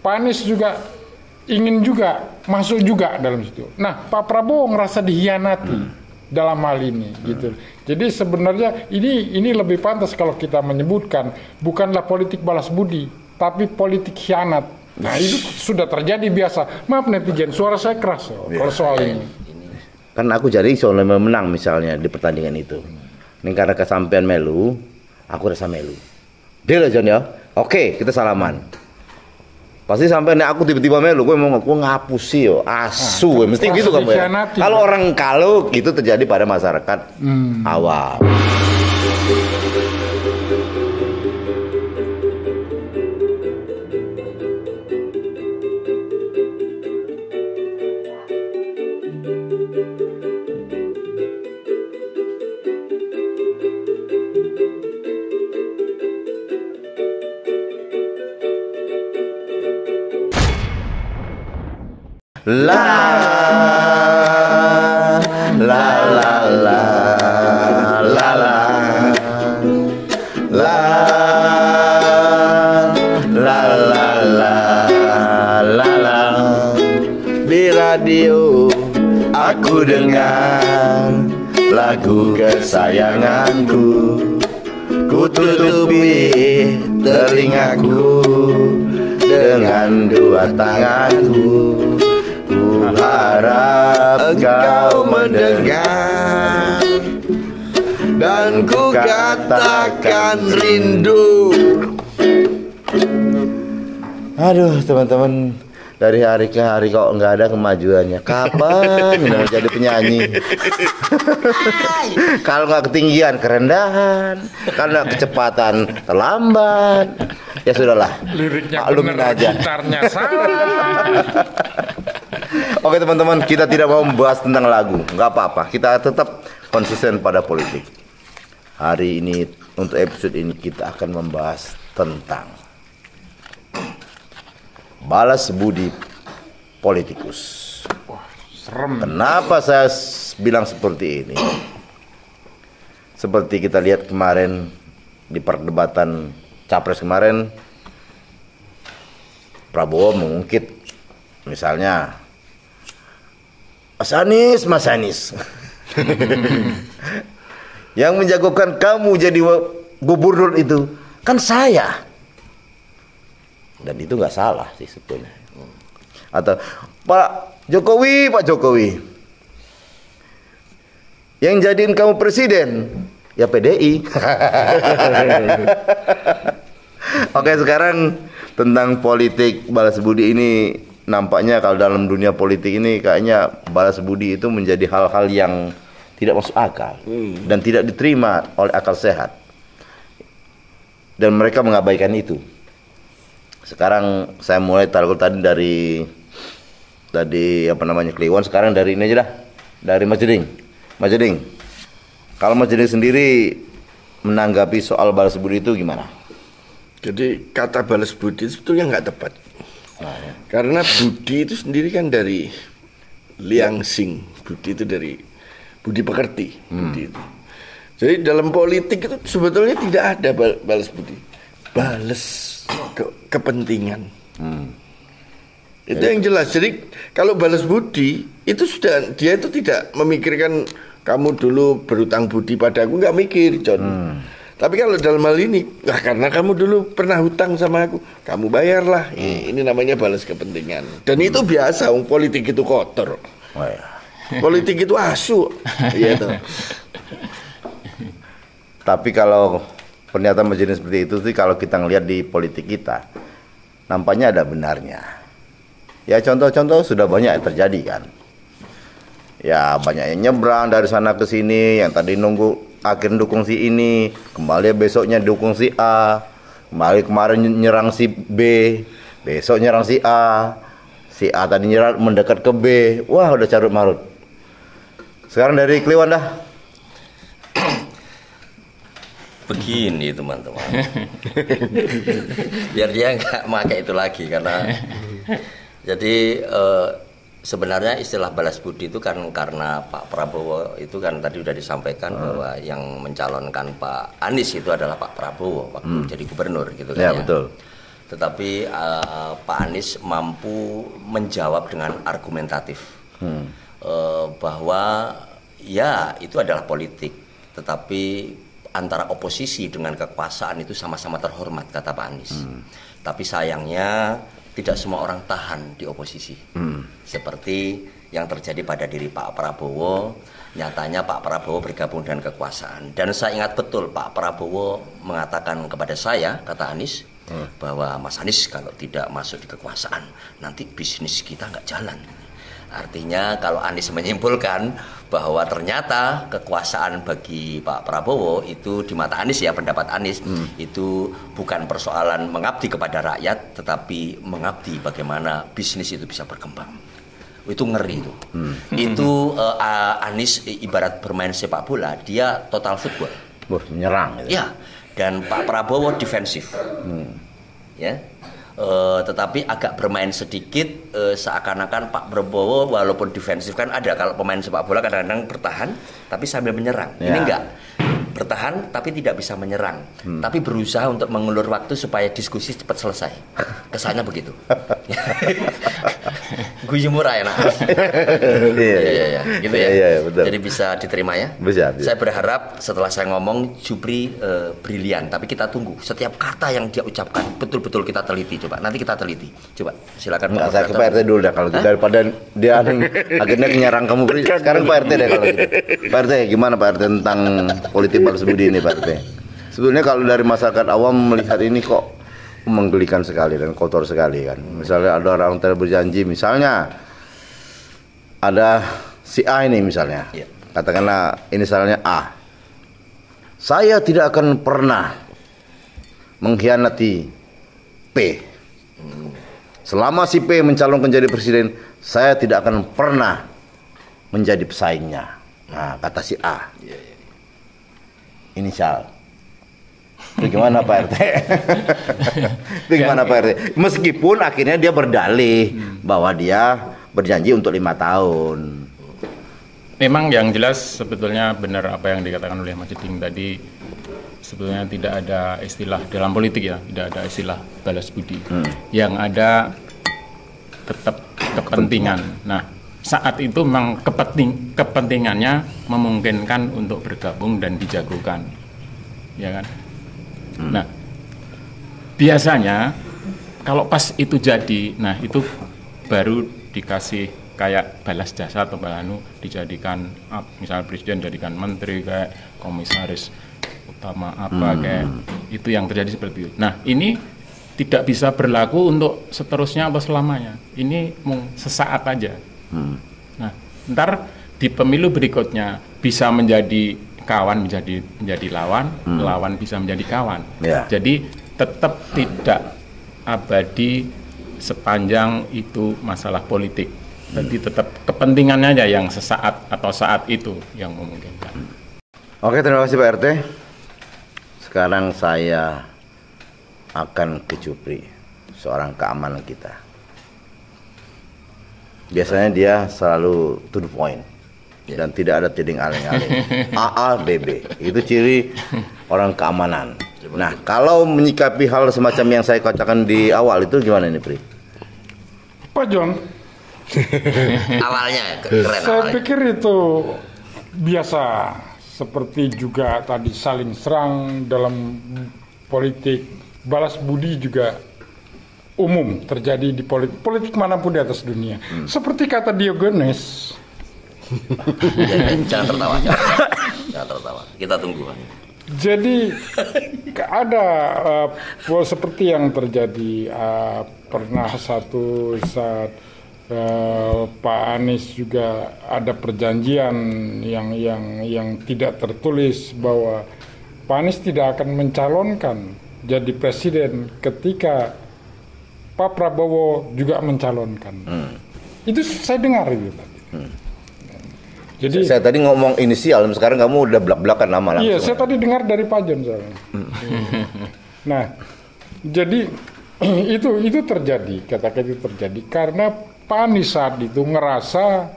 Pak Anies juga ingin juga masuk juga dalam situ. Nah, Pak Prabowo ngerasa dihianati dalam hal ini, gitu. Jadi sebenarnya ini lebih pantas kalau kita menyebutkan bukanlah politik balas budi, tapi politik khianat. Nah, itu sudah terjadi biasa. Maaf netizen, suara saya keras kalau soal ini. Kan aku jadi soalnya menang misalnya di pertandingan itu. Ini karena kesampean melu, aku rasa melu. Deal aja ya. Oke, kita salaman. Pasti sampai nih aku tiba-tiba melu, gue mau ngapus sih yo, asu, mesti gitu kamu ya. Kalau orang kalau itu terjadi pada masyarakat awam. La la la la la la la la la la la. Di radio aku dengar lagu kesayanganku, ku tutupi telingaku dengan dua tanganku. Ku harap engkau mendengar dan ku katakan rindu. Aduh teman-teman, dari hari ke hari kok nggak ada kemajuannya. Kapan mau jadi penyanyi? Kalau nggak ketinggian kerendahan, kalau nggak kecepatan terlambat. Ya sudahlah, Liriknya maklumin bener, aja. gitarnya salah. Oke teman-teman, kita tidak mau membahas tentang lagu, nggak apa-apa. Kita tetap konsisten pada politik. Hari ini untuk episode ini kita akan membahas tentang balas budi politikus. Serem. Kenapa saya bilang seperti ini? Seperti kita lihat kemarin di perdebatan Capres kemarin, Prabowo mengungkit misalnya Mas Anies yang menjagokan kamu jadi gubernur itu kan saya, dan itu nggak salah sih sebetulnya. Atau Pak Jokowi yang jadiin kamu presiden ya PDI. Oke, sekarang tentang politik balas budi ini, nampaknya kalau dalam dunia politik ini kayaknya balas budi itu menjadi hal-hal yang tidak masuk akal dan tidak diterima oleh akal sehat, dan mereka mengabaikan itu. Sekarang saya mulai taruh tadi dari Kliwon, sekarang dari ini aja dah, dari Mas Jeding. Kalau Mas Jeding sendiri menanggapi soal balas budi itu gimana? Jadi kata balas budi sebetulnya nggak tepat. Karena budi itu sendiri kan dari liangsing. Budi itu dari budi pekerti. Budi itu. Jadi dalam politik itu sebetulnya tidak ada balas budi. Balas kepentingan. Itu yang jelas. Jadi kalau balas budi itu sudah, dia itu tidak memikirkan kamu dulu berutang budi padaku, nggak mikir, John. Tapi kalau dalam hal ini, karena kamu dulu pernah hutang sama aku, kamu bayarlah. Ini namanya balas kepentingan. Dan itu biasa, politik itu kotor. Oh, ya. Politik itu asu. Gitu. Tapi kalau pernyataan Mas Jeding seperti itu sih, kalau kita ngelihat di politik kita, nampaknya ada benarnya. Ya contoh-contoh sudah banyak yang terjadi kan. Ya banyak yang nyebrang dari sana ke sini, yang tadi nunggu akhirnya dukung si ini, kembali besoknya dukung si A, kembali kemarin nyerang si B, besok nyerang si A tadi nyerang mendekat ke B. Wah udah carut marut. Sekarang dari Kliwon dah. Begini teman-teman, biar dia nggak pakai itu lagi, karena jadi sebenarnya istilah balas budi itu kan karena Pak Prabowo itu kan tadi sudah disampaikan bahwa yang mencalonkan Pak Anies itu adalah Pak Prabowo waktu jadi gubernur gitu kan. Ya, betul. tetapi Pak Anies mampu menjawab dengan argumentatif bahwa ya itu adalah politik, tetapi antara oposisi dengan kekuasaan itu sama-sama terhormat, kata Pak Anies. Tapi sayangnya tidak semua orang tahan di oposisi, seperti yang terjadi pada diri Pak Prabowo. Nyatanya Pak Prabowo bergabung dengan kekuasaan, dan saya ingat betul Pak Prabowo mengatakan kepada saya, kata Anies, bahwa Mas Anies kalau tidak masuk di kekuasaan nanti bisnis kita nggak jalan. Artinya kalau Anies menyimpulkan bahwa ternyata kekuasaan bagi Pak Prabowo itu di mata Anies, ya pendapat Anies, itu bukan persoalan mengabdi kepada rakyat, tetapi mengabdi bagaimana bisnis itu bisa berkembang. Itu ngeri itu. Itu Anies ibarat bermain sepak bola, dia total football. Menyerang. Gitu. Ya, dan Pak Prabowo defensif. Ya. Tetapi agak bermain sedikit seakan-akan Pak Prabowo walaupun defensif, kan ada kalau pemain sepak bola kadang-kadang bertahan tapi sambil menyerang. Ini enggak. Bertahan tapi tidak bisa menyerang, tapi berusaha untuk mengulur waktu supaya diskusi cepat selesai. Kesannya begitu. Guyu murah ya, nak. Iya, gitu ya. Iya, betul. Jadi bisa diterima ya. Bisa. Saya berharap setelah saya ngomong Jupri brilian, tapi kita tunggu setiap kata yang dia ucapkan betul-betul kita teliti. Coba nanti kita teliti. Coba silakan. Nggak, saya ke Pak RT dulu dah kalau gitu, daripada dia akhirnya nyerang kamu. Sekarang Pak RT deh kalau gitu. Pak RT gimana Pak RT tentang politik balas budi ini Pak RT? Sebetulnya kalau dari masyarakat awam melihat ini kok menggelikan sekali dan kotor sekali kan. Misalnya ada orang berjanji, misalnya ada si A ini misalnya, katakanlah inisialnya A. Saya tidak akan pernah mengkhianati P. Selama si P mencalonkan jadi presiden, saya tidak akan pernah menjadi pesaingnya. Nah, kata si A. Inisial. Itu gimana Pak RT? Itu gimana Pak RT? Meskipun akhirnya dia berdalih bahwa dia berjanji untuk 5 tahun. Memang yang jelas sebetulnya benar apa yang dikatakan oleh Mas Jeding tadi. Sebetulnya tidak ada istilah dalam politik ya, tidak ada istilah balas budi. Yang ada tetap kepentingan. Nah, saat itu memang kepentingannya memungkinkan untuk bergabung dan dijagokan, ya kan? Nah, biasanya kalau pas itu jadi, nah itu baru dikasih kayak balas jasa atau balanu, dijadikan misalnya presiden jadikan menteri kayak komisaris utama apa kayak itu yang terjadi seperti itu. Nah, ini tidak bisa berlaku untuk seterusnya atau selamanya. Ini sesaat aja. Nah, ntar di pemilu berikutnya bisa menjadi kawan menjadi lawan, lawan bisa menjadi kawan. Jadi tetap tidak abadi sepanjang itu masalah politik. Jadi tetap kepentingannya aja yang sesaat atau saat itu yang memungkinkan. Oke, terima kasih Pak RT. Sekarang saya akan ke Jupri, seorang keamanan kita. Biasanya dia selalu to the point. Dan tidak ada tiding aling-aling. AA, BB. Itu ciri orang keamanan. Nah, kalau menyikapi hal semacam yang saya katakan di awal itu gimana nih, Pri? Pak John, awalnya keren. Saya pikir itu biasa, seperti juga tadi saling serang dalam politik. Balas budi juga umum terjadi di politik manapun di atas dunia. Seperti kata Diogenes. Jangan tertawa, jangan tertawa. Kita tunggu. Jadi ada seperti yang terjadi pernah satu saat Pak Anies juga ada perjanjian yang tidak tertulis bahwa Pak Anies tidak akan mencalonkan jadi presiden ketika Pak Prabowo juga mencalonkan. Itu saya dengar itu tadi. Jadi saya tadi ngomong inisial, sekarang kamu udah belak-belakan nama langsung. Iya, saya tadi dengar dari Pak John soalnya. Nah, jadi itu terjadi, katakan itu terjadi karena Pak Anies saat itu ngerasa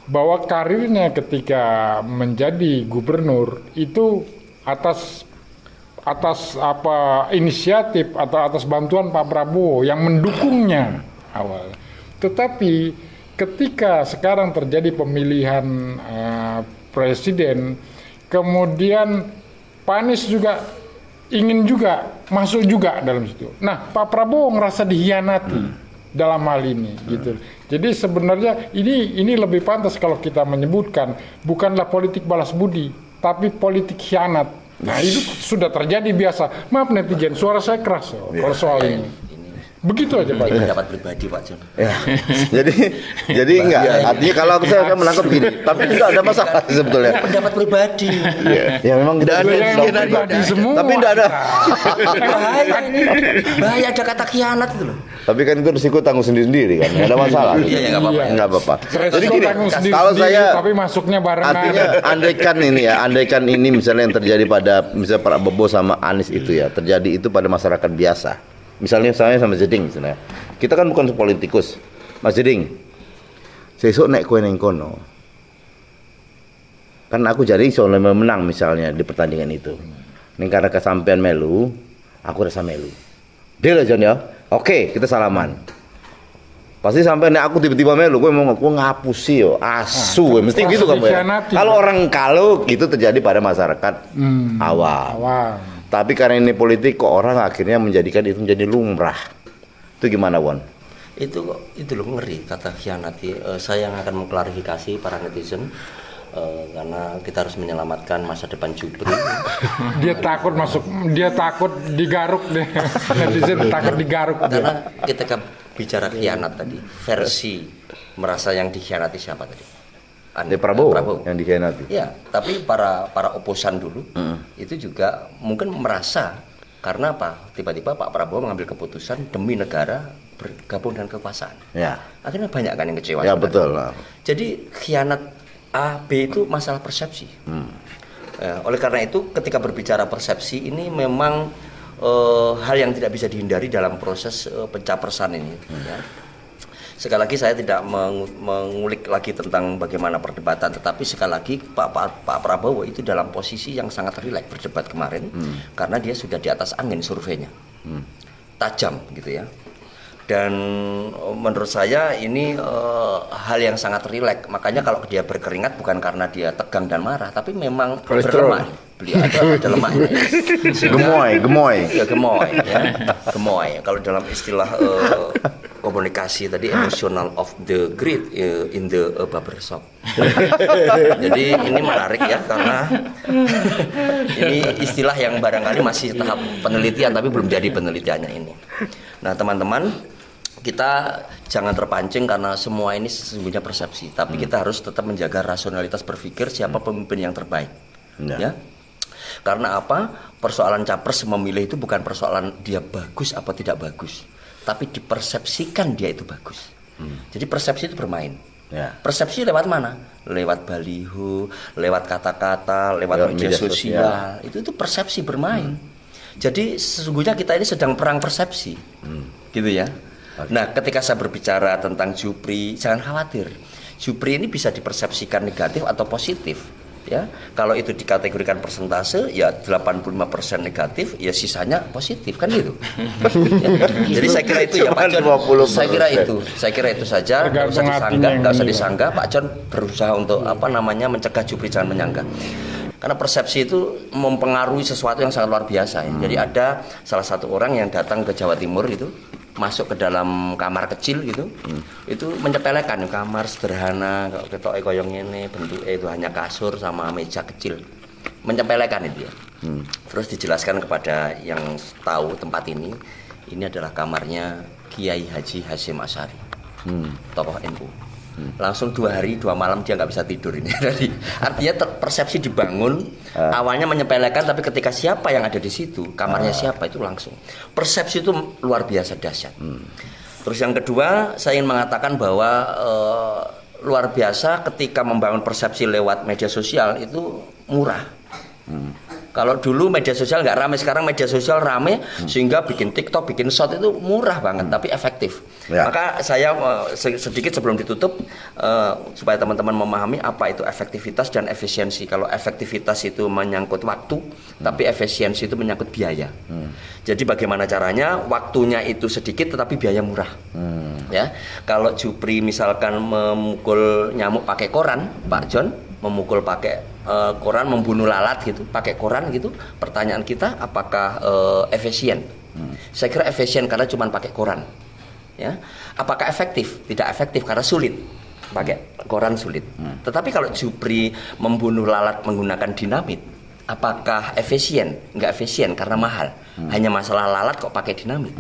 bahwa karirnya ketika menjadi gubernur itu atas atas inisiatif atau atas bantuan Pak Prabowo yang mendukungnya awal. Tetapi ketika sekarang terjadi pemilihan presiden, kemudian Pak Anies juga ingin juga masuk juga dalam situ. Nah, Pak Prabowo ngerasa dihianati dalam hal ini, gitu. Jadi sebenarnya ini lebih pantas kalau kita menyebutkan bukanlah politik balas budi, tapi politik khianat. Nah, itu sudah terjadi biasa. Maaf netizen, suara saya keras kalau soal ini. Begitu aja Pak. Ini pendapat pribadi Pak John. Ya. jadi enggak. Artinya kalau saya menangkap gini, tapi tidak ada masalah sebetulnya. Pendapat pribadi. Ya memang Tidak ada Pribadi semua. tapi tidak ada. Bahaya ini. Bahaya ada kata khianat itu loh. Tapi kan itu risiko tanggung sendiri kan, nggak ada masalah. Iya, ya, nggak apa-apa. Nggak apa-apa. Jadi gini, kalau saya tapi masuknya barengan. artinya andaikan ini misalnya yang terjadi pada misalnya Pak Prabowo sama Anies itu ya, terjadi itu pada masyarakat biasa. Misalnya saya sama Jeding misalnya. Kita kan bukan politikus. Mas Jeding, sesuk nek kowe ning kono. Kan aku jadi iso menang misalnya di pertandingan itu. Ning karena kesampean melu, aku rasa melu. Deal aja ya. Oke, kita salaman. Pasti sampai nek aku tiba-tiba melu, kowe mau aku ngapusi yo, asu, mesti gitu kan ya. Kalau orang kalau itu terjadi pada masyarakat awam. Tapi karena ini politik kok orang akhirnya menjadikan itu menjadi lumrah. Itu gimana, Won? Itu loh ngeri kata khianati. Saya yang akan mengklarifikasi para netizen karena kita harus menyelamatkan masa depan Jupri. Dia takut digaruk deh. Netizen takut digaruk. Karena ketika bicara khianat tadi, versi merasa yang dikhianati siapa tadi? Prabowo yang dikhianati. Ya, tapi para oposan dulu itu juga mungkin merasa karena apa? Tiba-tiba Pak Prabowo mengambil keputusan demi negara bergabung dengan kekuasaan. Ya. Akhirnya banyak kan yang kecewa. Ya betul. Jadi khianat A, B itu masalah persepsi. Oleh karena itu ketika berbicara persepsi ini memang hal yang tidak bisa dihindari dalam proses pencapresan ini. Ya. Sekali lagi saya tidak mengulik lagi tentang bagaimana perdebatan, tetapi sekali lagi Pak Prabowo itu dalam posisi yang sangat rileks berdebat kemarin karena dia sudah di atas angin surveinya, tajam gitu ya. Dan menurut saya ini hal yang sangat rileks. Makanya kalau dia berkeringat bukan karena dia tegang dan marah, tapi memang berlemak. Beliau ada lemaknya. Gemoy. Ya, gemoy. Ya. Gemoy. Kalau dalam istilah komunikasi tadi emotional of the great in the barbershop. Jadi ini menarik ya karena ini istilah yang barangkali masih tahap penelitian tapi belum jadi penelitiannya ini. Nah teman-teman, kita jangan terpancing karena semua ini sesungguhnya persepsi, tapi kita harus tetap menjaga rasionalitas berpikir siapa pemimpin yang terbaik. Ya. Karena apa? Persoalan capres memilih itu bukan persoalan dia bagus apa tidak bagus, tapi dipersepsikan dia itu bagus. Jadi persepsi itu bermain. Ya. Persepsi lewat mana? Lewat baliho, lewat kata-kata, lewat media sosial. Itu persepsi bermain. Jadi sesungguhnya kita ini sedang perang persepsi, gitu ya. Nah, ketika saya berbicara tentang Jupri, jangan khawatir. Jupri ini bisa dipersepsikan negatif atau positif. Ya, kalau itu dikategorikan persentase, ya 85% negatif, ya sisanya positif kan gitu. Ya. Jadi saya kira itu ya Pak John. Saya kira itu saja. Nggak usah disanggah. Pak John berusaha untuk mencegah Jupri jangan menyanggah. Karena persepsi itu mempengaruhi sesuatu yang sangat luar biasa. Ya. Jadi ada salah satu orang yang datang ke Jawa Timur itu, masuk ke dalam kamar kecil gitu, itu menyepelekan kamar sederhana, ketok koyong ini bentuknya itu hanya kasur sama meja kecil, menyepelekan itu ya. Terus dijelaskan kepada yang tahu tempat ini adalah kamarnya Kiai Haji Hasyim Asy'ari, tokoh NU. Langsung 2 hari 2 malam dia nggak bisa tidur ini. Jadi artinya persepsi dibangun awalnya menyepelekan, tapi ketika siapa yang ada di situ, kamarnya siapa itu langsung persepsi itu luar biasa dahsyat. Terus yang kedua saya ingin mengatakan bahwa luar biasa ketika membangun persepsi lewat media sosial itu murah. Kalau dulu media sosial nggak rame, sekarang media sosial rame sehingga bikin TikTok, bikin short itu murah banget tapi efektif. Ya. Maka saya sedikit sebelum ditutup supaya teman-teman memahami apa itu efektivitas dan efisiensi. Kalau efektivitas itu menyangkut waktu, tapi efisiensi itu menyangkut biaya. Jadi bagaimana caranya waktunya itu sedikit tetapi biaya murah. Ya, kalau Jupri misalkan memukul nyamuk pakai koran, Pak John memukul pakai koran, membunuh lalat gitu, pakai koran gitu. Pertanyaan kita, apakah efisien? Saya kira efisien karena cuma pakai koran. Ya, apakah efektif? Tidak efektif karena sulit. Pakai koran sulit. Tetapi kalau Jupri membunuh lalat menggunakan dinamit, apakah efisien? Enggak efisien karena mahal. Hanya masalah lalat kok pakai dinamit.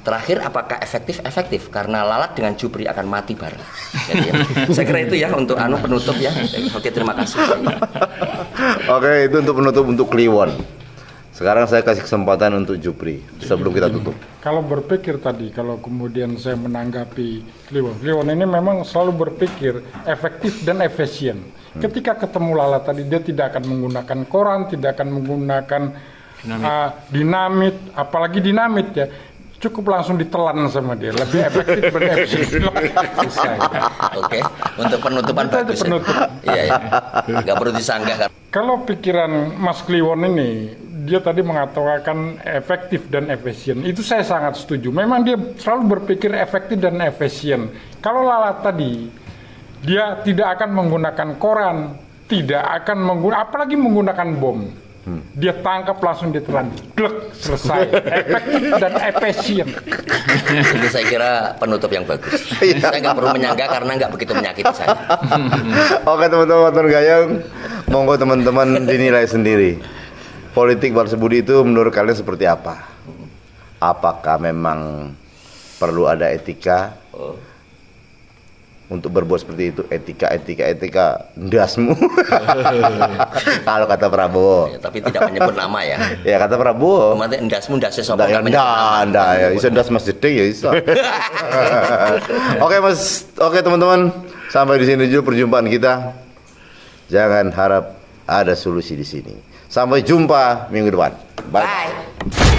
Terakhir, apakah efektif? Efektif karena lalat dengan Jupri akan mati bareng. Jadi, ya, saya kira itu ya untuk penutup ya. Oke, terima kasih. Oke, itu untuk penutup untuk Kliwon. Sekarang saya kasih kesempatan untuk Jupri sebelum kita tutup. Kalau berpikir tadi, kalau kemudian saya menanggapi Kliwon ini memang selalu berpikir efektif dan efisien. Ketika ketemu lalat tadi, dia tidak akan menggunakan koran, tidak akan menggunakan dinamit, apalagi dinamit ya. Cukup langsung ditelan sama dia, lebih efektif dan efisien. Oke, untuk penutupan bagus. Iya, nggak perlu disanggah. Kalau pikiran Mas Kliwon ini, dia tadi mengatakan efektif dan efisien. Itu saya sangat setuju. Memang dia selalu berpikir efektif dan efisien. Kalau lalat tadi, dia tidak akan menggunakan koran, tidak akan apalagi menggunakan bom. Dia tangkap langsung ditelan, glek, selesai. Efektif dan efisien. Itu saya kira penutup yang bagus. Saya nggak perlu menyanggah karena nggak begitu menyakiti saya. Oke teman-teman Waton Gayung, monggo teman-teman dinilai sendiri. Politik balas budi itu menurut kalian seperti apa? Apakah memang perlu ada etika untuk berbuat seperti itu? Etika ndasmu. Kalau kata Prabowo. Ya, tapi tidak menyebut nama ya. Ya kata Prabowo. Nanti ndasmu ndasnya sapa ya iso ndas Mas Jeding ya iso. Oke teman-teman, sampai di sini dulu perjumpaan kita. Jangan harap ada solusi di sini. Sampai jumpa minggu depan. Bye.